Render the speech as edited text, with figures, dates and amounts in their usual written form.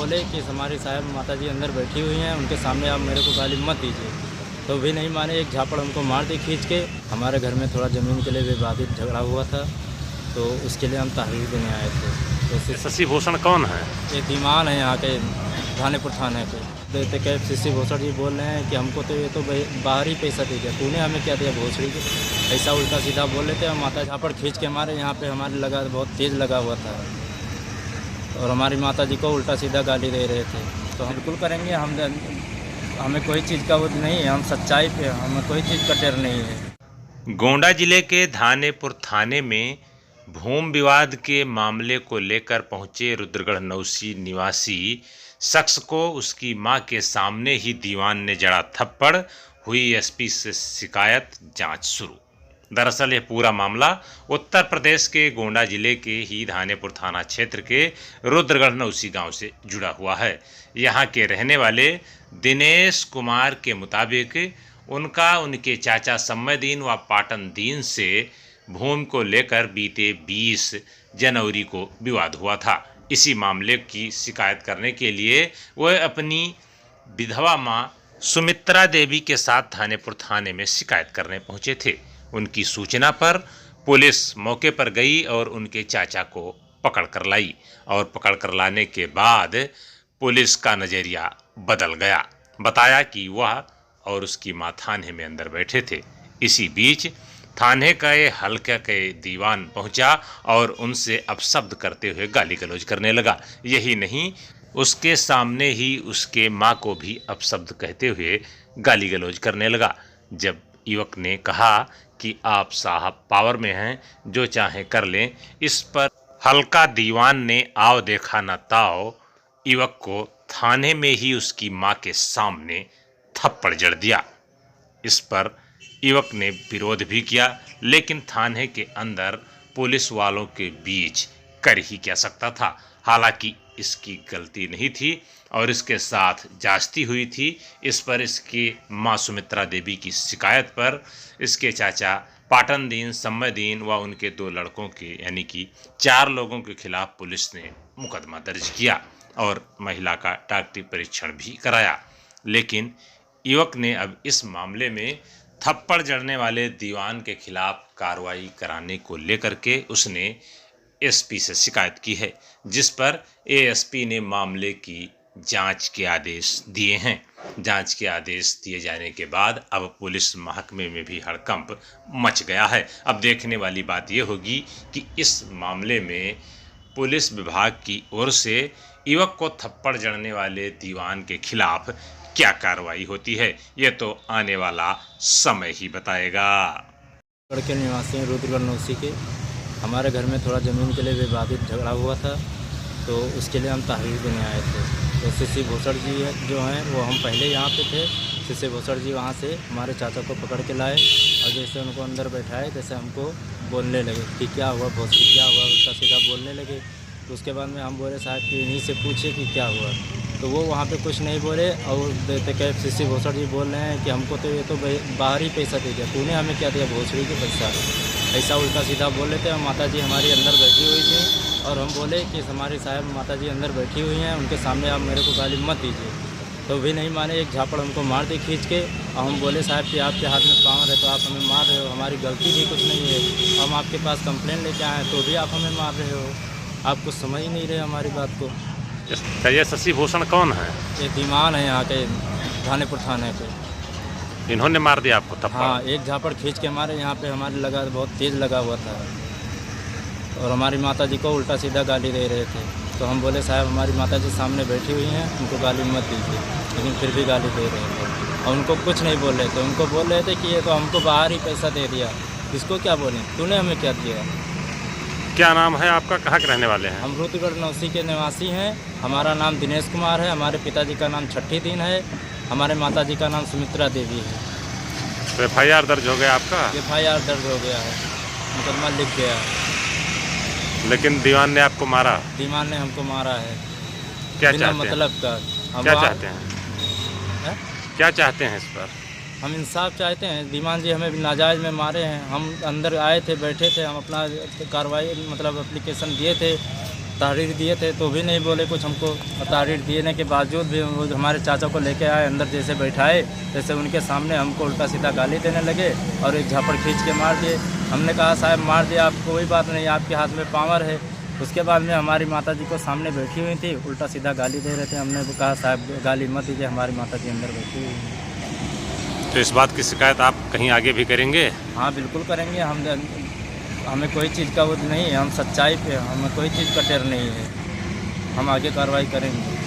बोले कि हमारी साहब माता जी अंदर बैठी हुई हैं, उनके सामने आप मेरे को गाली मत दीजिए। तो भी नहीं माने, एक झापड़ हमको मार दी खींच के। हमारे घर में थोड़ा ज़मीन के लिए विवादित झगड़ा हुआ था, तो उसके लिए हम तहरीर देने आए थे। तो शशि भूषण कौन है? ये दीवान है यहाँ के, थानेपुर थाने पे। देते कह शशि भूषण जी बोल रहे हैं कि हमको तो ये तो बाहर ही पैसा दे दिया, तूने हमें क्या दिया भोसड़ी के, ऐसा उल्टा सीधा बोल रहे थे। और माता झापड़ खींच के हमारे यहाँ पे हमारे लगा, बहुत तेज़ लगा हुआ था, और हमारी माता जी को उल्टा सीधा गाली दे रहे थे। तो हम बिल्कुल करेंगे, हमें कोई चीज़ का वो नहीं है, हम सच्चाई पे, हमें कोई चीज़ का डर नहीं है। गोंडा जिले के धानेपुर थाने में भूमि विवाद के मामले को लेकर पहुंचे रुद्रगढ़ नौसी निवासी शख्स को उसकी मां के सामने ही दीवान ने जड़ा थप्पड़, हुई एसपी से शिकायत, जांच शुरू। दरअसल यह पूरा मामला उत्तर प्रदेश के गोंडा जिले के ही धानेपुर थाना क्षेत्र के रुद्रगढ़ नौसी गांव से जुड़ा हुआ है। यहां के रहने वाले दिनेश कुमार के मुताबिक उनका उनके चाचा सम्मयदीन व पाटन दीन से भूमि को लेकर बीते 20 जनवरी को विवाद हुआ था। इसी मामले की शिकायत करने के लिए वह अपनी विधवा मां सुमित्रा देवी के साथ धानेपुर थाने में शिकायत करने पहुंचे थे। उनकी सूचना पर पुलिस मौके पर गई और उनके चाचा को पकड़ कर लाई, और पकड़ कर लाने के बाद पुलिस का नज़रिया बदल गया। बताया कि वह और उसकी मां थाने में अंदर बैठे थे। इसी बीच थाने का ये हल्के के दीवान पहुंचा और उनसे अपशब्द करते हुए गाली गलौज करने लगा। यही नहीं, उसके सामने ही उसके मां को भी अपशब्द कहते हुए गाली गलौज करने लगा। जब युवक ने कहा कि आप साहब पावर में हैं, जो चाहे कर लें, इस पर हल्का दीवान ने आओ देखा न ताओ युवक को थाने में ही उसकी मां के सामने थप्पड़ जड़ दिया। इस पर युवक ने विरोध भी किया, लेकिन थाने के अंदर पुलिस वालों के बीच कर ही क्या सकता था। हालांकि इसकी गलती नहीं थी और इसके साथ जास्ती हुई थी। इस पर इसकी मां सुमित्रा देवी की शिकायत पर इसके चाचा पाटन दीन, सम्मयदीन व उनके 2 लड़कों के यानी कि 4 लोगों के खिलाफ पुलिस ने मुकदमा दर्ज किया और महिला का डॉक्टरी परीक्षण भी कराया। लेकिन युवक ने अब इस मामले में थप्पड़ जड़ने वाले दीवान के खिलाफ कार्रवाई कराने को लेकर के उसने एसपी से शिकायत की है, जिस पर एएसपी ने मामले की जांच के आदेश दिए हैं। जांच के आदेश दिए जाने के बाद अब पुलिस महकमे में भी हड़कंप मच गया है। अब देखने वाली बात यह होगी कि इस मामले में पुलिस विभाग की ओर से युवक को थप्पड़ जड़ने वाले दीवान के खिलाफ क्या कार्रवाई होती है। ये तो आने वाला समय ही बताएगा। के निवासी रुद्रगढ़ नौसी के, हमारे घर में थोड़ा ज़मीन के लिए विवादित झगड़ा हुआ था, तो उसके लिए हम तहरीर देने आए थे। तो शशि भूषण जी जो हैं वो, हम पहले यहाँ पे थे। शशि भूषण जी वहाँ से हमारे चाचा को पकड़ के लाए और जैसे उनको अंदर बैठाए तैसे हमको बोलने लगे कि क्या हुआ भोसड़ी, क्या हुआ, उल्टा सीधा बोलने लगे। तो उसके बाद में हम बोले साहब कि इन्हीं से पूछे कि क्या हुआ, तो वो वहाँ पे कुछ नहीं बोले। और देते कह शशि भूषण जी बोल रहे हैं कि हमको तो ये तो बाहर ही पैसा दे दिया, तूने हमें क्या दिया भोसड़ी के पैसा, ऐसा उल्टा सीधा बोल रहे थे। और माता जी हमारी अंदर बैठी हुई थी और हम बोले कि हमारी साहब माता जी अंदर बैठी हुई हैं, उनके सामने आप मेरे को गाली मत दीजिए। तो भी नहीं माने, एक झापड़ हमको मार दी खींच के। और हम बोले साहब कि आपके हाथ में पावर है तो आप हमें मार रहे हो, हमारी गलती भी कुछ नहीं है, हम आपके पास कंप्लेंट लेके आए हैं तो भी आप हमें मार रहे हो, आप कुछ समझ ही नहीं रहे हमारी बात को। ये शशि भूषण कौन है? ये दीवान है यहाँ के, धानेपुर थाने पे। इन्होंने मार दिया आपको थप्पड़? हाँ, एक झापड़ खींच के हमारे यहाँ पे हमारे लगा, बहुत तेज़ लगा हुआ था, और हमारी माता जी को उल्टा सीधा गाली दे रहे थे। तो हम बोले साहब हमारी माता जी सामने बैठी हुई हैं, उनको गाली मत दीजिए, लेकिन फिर भी गाली दे रहे थे और उनको कुछ नहीं बोल रहे थे। उनको बोल रहे थे कि ये तो हमको बाहर ही पैसा दे दिया, इसको क्या बोलें, तूने हमें क्या दिया। क्या नाम है आपका, कहाँ के रहने वाले हैं? हम रुद्रगढ़ नौसी के निवासी हैं। हमारा नाम दिनेश कुमार है, हमारे पिताजी का नाम छठी दीन है, हमारे माताजी का नाम सुमित्रा देवी है। तो एफआईआर दर्ज हो गया आपका? एफआईआर दर्ज हो गया है, मुकदमा लिख गया है। लेकिन दीवान ने आपको मारा? दीवान ने हमको मारा है। क्या बिना चाहते मतलब हैं? का। क्या चाहते हैं? क्या चाहते हैं इस पर? हम इंसाफ चाहते हैं। दीवान जी हमें नाजायज़ में मारे हैं। हम अंदर आए थे, बैठे थे, हम अपना कार्रवाई मतलब एप्लीकेशन दिए थे तहरीर दिए थे तो भी नहीं बोले कुछ हमको, और तहरीर देने के बावजूद भी वो हमारे चाचा को लेके आए, अंदर जैसे बैठाए जैसे उनके सामने हमको उल्टा सीधा गाली देने लगे और एक झापड़ खींच के मार दिए। हमने कहा साहब मार दिया, आप कोई बात नहीं, आपके हाथ में पावर है। उसके बाद में हमारी माताजी को सामने बैठी हुई थी, उल्टा सीधा गाली दे रहे थे। हमने कहा साहब गाली मत दीजिए, हमारी माताजी अंदर बैठी हुई है। तो इस बात की शिकायत आप कहीं आगे भी करेंगे? हाँ बिल्कुल करेंगे। हमें कोई चीज़ का वो नहीं है, हम सच्चाई पे, हमें कोई चीज़ का डर नहीं है, हम आगे कार्रवाई करेंगे।